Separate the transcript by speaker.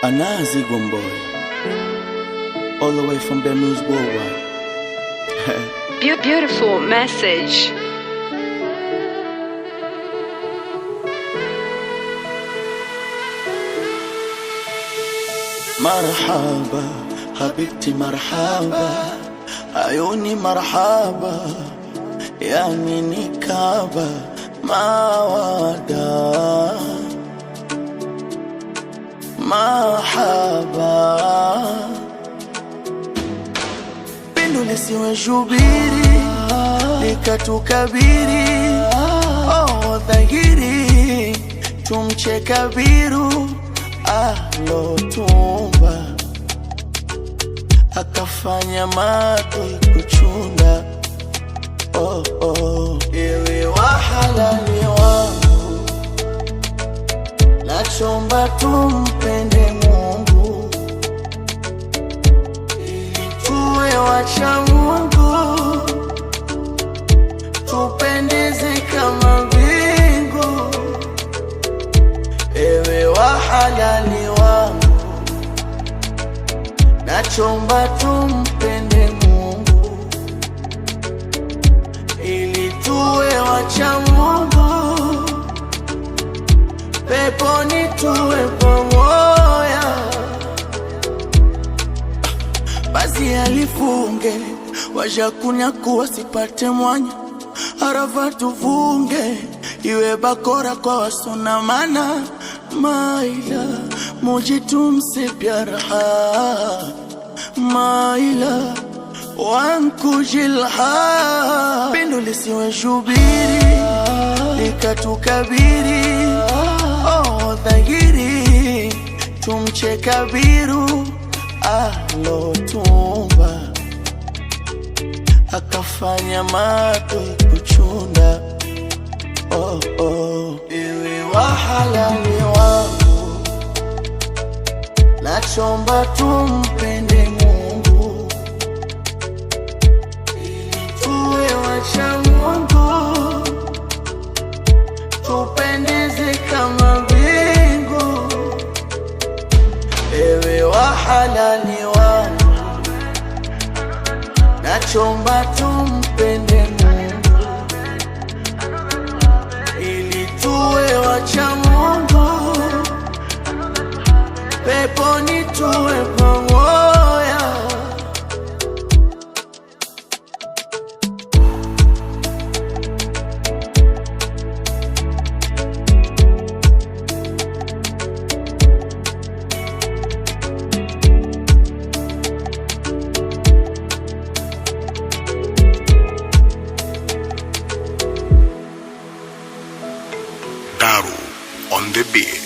Speaker 1: Anazi Gomboy, all the way from Bemus Worldwide.
Speaker 2: Beautiful message.
Speaker 1: Marhaba, habibti marhaba, ayuni marhaba, yani nikaba mawada. Marhaba, pendo lisiwe shubiri, likatukabiri, oh dhahiri, tumche kabiru alotumba, akafanya mato kuchunda. Oh, oh. Ewe wahalali wangu, nachomba tumpende Mungu, ili tuwe wacha Mungu, tupendeze kama mbingu. Ewe wahalali wangu, nachomba tumpende Mungu, ili tuwe wacha Mungu, peponi tuwe pamoja. Basi alifunge wajakunya kuwa sipate mwanya, arafa tufunge iwe bakora kwa wasona mana. Maila mujhe tumse pyar ha, maila wanku jilha, pendo lisiwe shubiri, likatukabiri, oh dhahiri, tumche kabiru alotumba, akafanya mato kuchunda. Oh, oh. Ewe wahalali wangu, nachomba tumpende Mungu, ili tuwe wacha Mungu, tupendeze kama mbingu. Ewe wahalali wangu, nachomba tumpende Mungu, ili tuwe wacha Mungu, peponi tuwe pamoja.
Speaker 3: Daru on the beat.